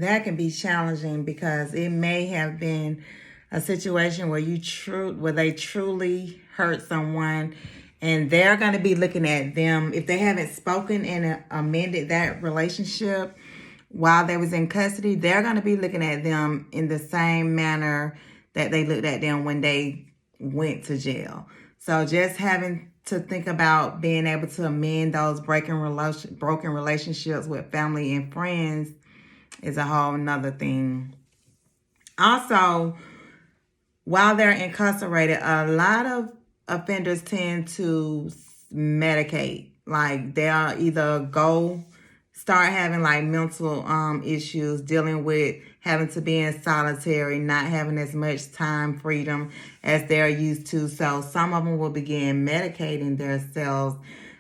that can be challenging because it may have been a situation where where they truly hurt someone, and they're going to be looking at them if they haven't spoken and amended that relationship while they was in custody. They're going to be looking at them in the same manner that they looked at them when they went to jail. So just having to think about being able to amend those broken relationships with family and friends is a whole nother thing. Also, while they're incarcerated, a lot of offenders tend to medicate. Like they'll either start having like mental issues, dealing with having to be in solitary, not having as much time freedom as they're used to. So some of them will begin medicating themselves,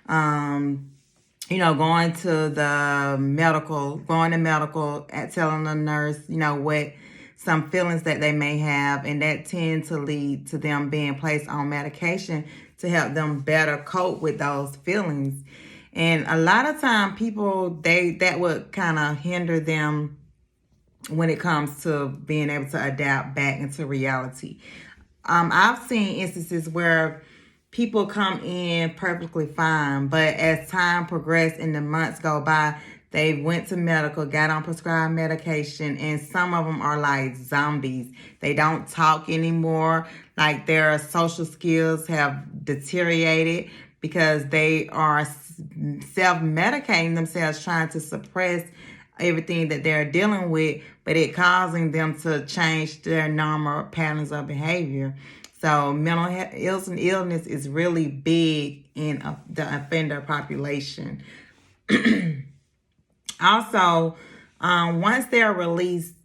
going to medical, and telling the nurse, what some feelings that they may have, and that tend to lead to them being placed on medication to help them better cope with those feelings. And a lot of time people, that would kind of hinder them when it comes to being able to adapt back into reality. I've seen instances where people come in perfectly fine, but as time progressed and the months go by, they went to medical, got on prescribed medication, and some of them are like zombies. They don't talk anymore. Like their social skills have deteriorated because they are self-medicating themselves, trying to suppress everything that they're dealing with, but it causing them to change their normal patterns of behavior. So mental illness is really big in the offender population. Also, once they're released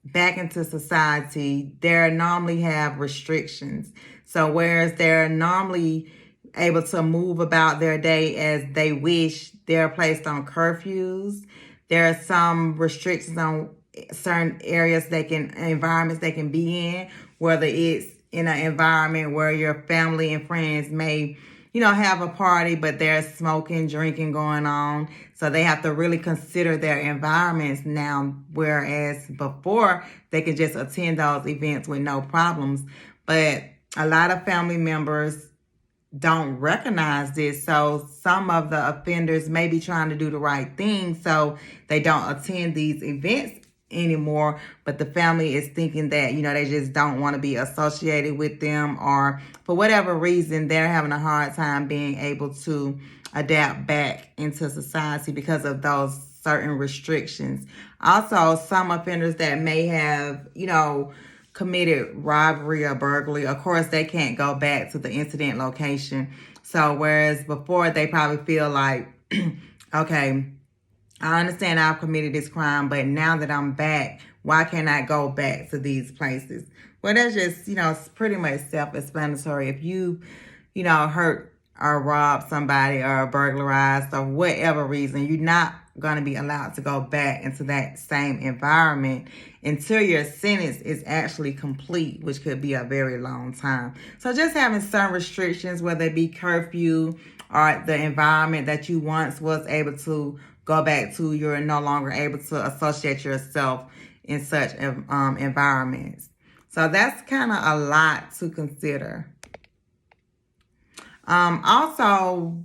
back into society, they normally have restrictions. So whereas they're normally able to move about their day as they wish, they're placed on curfews. There are some restrictions on certain environments they can be in, whether it's in an environment where your family and friends may, have a party, but there's smoking, drinking going on. So they have to really consider their environments now, whereas before they could just attend those events with no problems. But a lot of family members don't recognize this. So some of the offenders may be trying to do the right thing, so they don't attend these events anymore, but the family is thinking that, they just don't want to be associated with them, or for whatever reason, they're having a hard time being able to adapt back into society because of those certain restrictions. Also, some offenders that may have, committed robbery or burglary, of course, they can't go back to the incident location. So whereas before they probably feel like, okay, I understand I've committed this crime, but now that I'm back, why can't I go back to these places? Well, that's just, it's pretty much self-explanatory. If you, hurt or robbed somebody or burglarized or whatever reason, you're not going to be allowed to go back into that same environment until your sentence is actually complete, which could be a very long time. So just having some restrictions, whether it be curfew or the environment that you once was able to go back to, you're no longer able to associate yourself in such environments. So that's kind of a lot to consider. Also,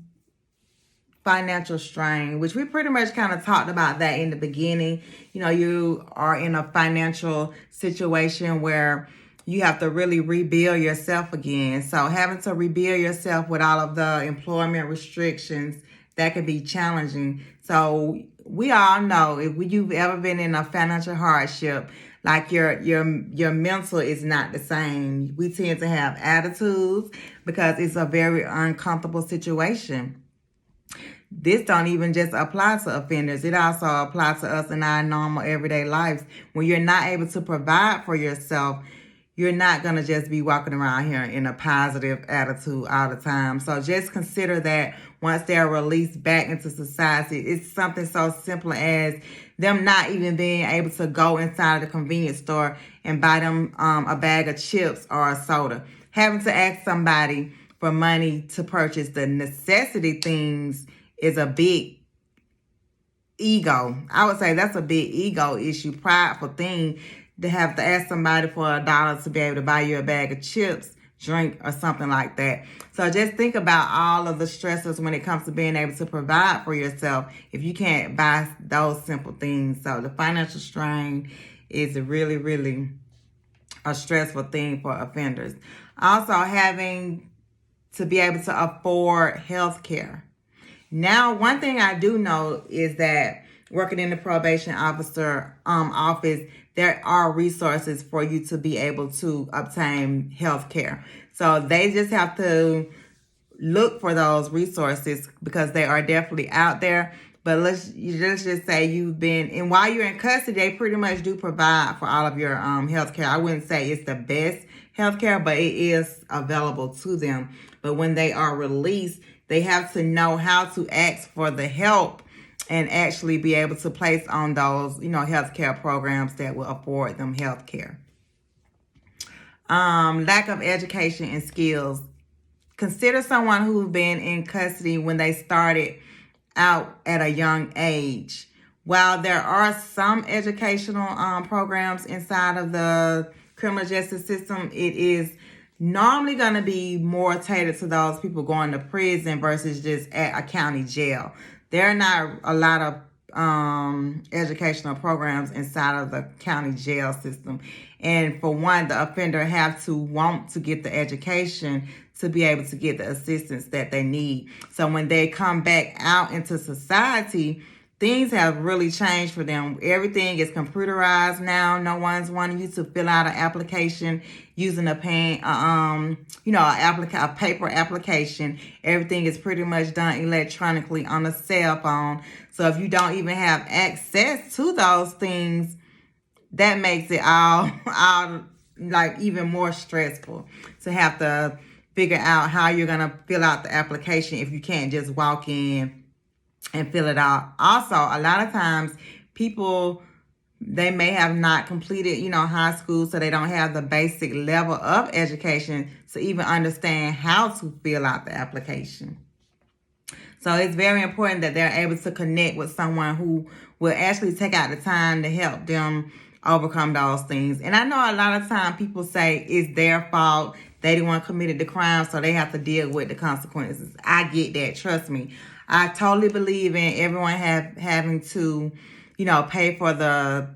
financial strain, which we pretty much kind of talked about that in the beginning. You are in a financial situation where you have to really rebuild yourself again. So having to rebuild yourself with all of the employment restrictions, that can be challenging. So we all know, if you've ever been in a financial hardship, like your mental is not the same. We tend to have attitudes because it's a very uncomfortable situation. This don't even just apply to offenders. It also applies to us in our normal everyday lives. When you're not able to provide for yourself, you're not going to just be walking around here in a positive attitude all the time. So just consider that once they're released back into society, it's something so simple as them not even being able to go inside the convenience store and buy them a bag of chips or a soda. Having to ask somebody for money to purchase the necessity things is a big ego. I would say that's a big ego issue, prideful thing to have to ask somebody for $1 to be able to buy you a bag of chips, drink, or something like that. So just think about all of the stressors when it comes to being able to provide for yourself if you can't buy those simple things. So the financial strain is really, really a stressful thing for offenders. Also, having to be able to afford health care. Now, one thing I do know is that working in the probation officer office, there are resources for you to be able to obtain health care. So they just have to look for those resources because they are definitely out there. But let's just say you've been, and while you're in custody, they pretty much do provide for all of your health care. I wouldn't say it's the best health care, but it is available to them. But when they are released, they have to know how to ask for the help and actually be able to place on those, health care programs that will afford them health care. Lack of education and skills. Consider someone who's been in custody when they started out at a young age. While there are some educational programs inside of the criminal justice system, it is normally going to be more tailored to those people going to prison versus just at a county jail. There are not a lot of educational programs inside of the county jail system. And for one, the offender have to want to get the education to be able to get the assistance that they need. So when they come back out into society, things have really changed for them. Everything is computerized now. No one's wanting you to fill out an application using a pen, a paper application. Everything is pretty much done electronically on a cell phone. So if you don't even have access to those things, that makes it all like even more stressful to have to figure out how you're going to fill out the application if you can't just walk in and fill it out. Also, a lot of times people, they may have not completed, high school, so they don't have the basic level of education to even understand how to fill out the application. So it's very important that they're able to connect with someone who will actually take out the time to help them overcome those things. And I know a lot of time people say it's their fault. They the one committed the crime, so they have to deal with the consequences. I get that. Trust me. I totally believe in everyone having to, pay for the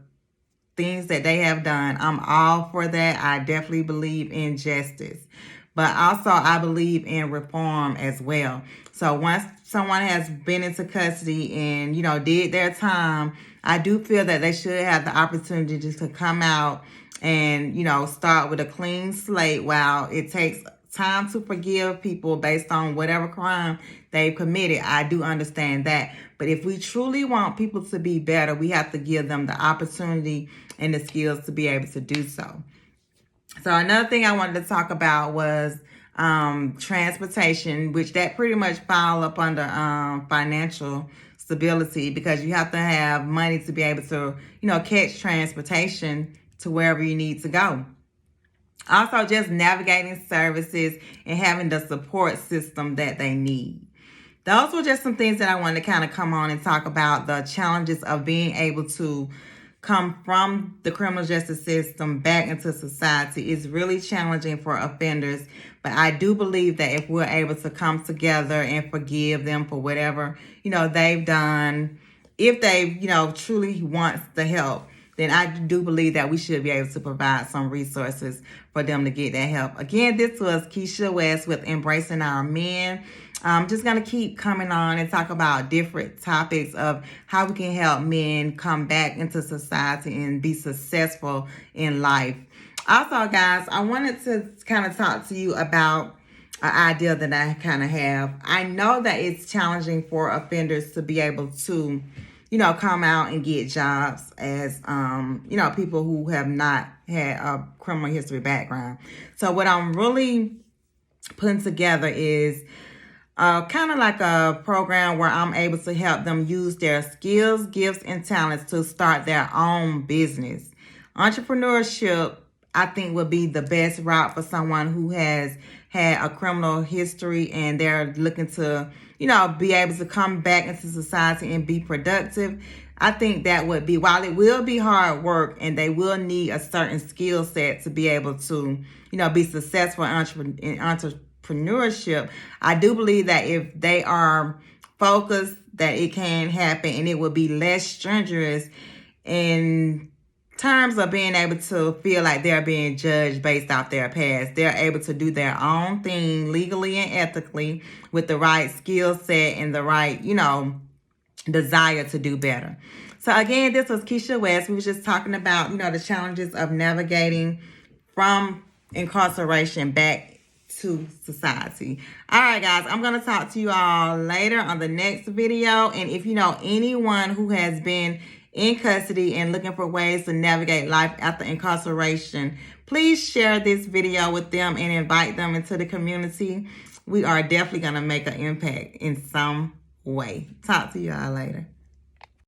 things that they have done. I'm all for that. I definitely believe in justice. But also I believe in reform as well. So once someone has been into custody and, did their time, I do feel that they should have the opportunity just to come out and, start with a clean slate. While it takes time to forgive people based on whatever crime they've committed, I do understand that. But if we truly want people to be better, we have to give them the opportunity and the skills to be able to do so. So another thing I wanted to talk about was transportation, which that pretty much fall up under financial stability, because you have to have money to be able to, catch transportation to wherever you need to go. Also, just navigating services and having the support system that they need. Those were just some things that I wanted to kind of come on and talk about, the challenges of being able to come from the criminal justice system back into society. Is really challenging for offenders, but I do believe that if we're able to come together and forgive them for whatever, they've done, if they, truly wants the help, then I do believe that we should be able to provide some resources for them to get that help. Again, this was Keisha West with Embracing Our Men. I'm just going to keep coming on and talk about different topics of how we can help men come back into society and be successful in life. Also, guys, I wanted to kind of talk to you about an idea that I kind of have. I know that it's challenging for offenders to be able to, come out and get jobs as, people who have not had a criminal history background. So what I'm really putting together is kind of like a program where I'm able to help them use their skills, gifts, and talents to start their own business. Entrepreneurship, I think, would be the best route for someone who has had a criminal history and they're looking to, you know, be able to come back into society and be productive. I think that would be, while it will be hard work and they will need a certain skill set to be able to, you know, be successful in entrepreneurship, I do believe that if they are focused, that it can happen and it will be less strenuous in terms of being able to feel like they're being judged based off their past. They're able to do their own thing legally and ethically with the right skill set and the right, you know, desire to do better. So again, this was Keisha West. We were just talking about, you know, the challenges of navigating from incarceration back to society. All right, guys, I'm going to talk to you all later on the next video. And if you know anyone who has been in custody and looking for ways to navigate life after incarceration, please share this video with them and invite them into the community. We are definitely going to make an impact in some way. Talk to you all later.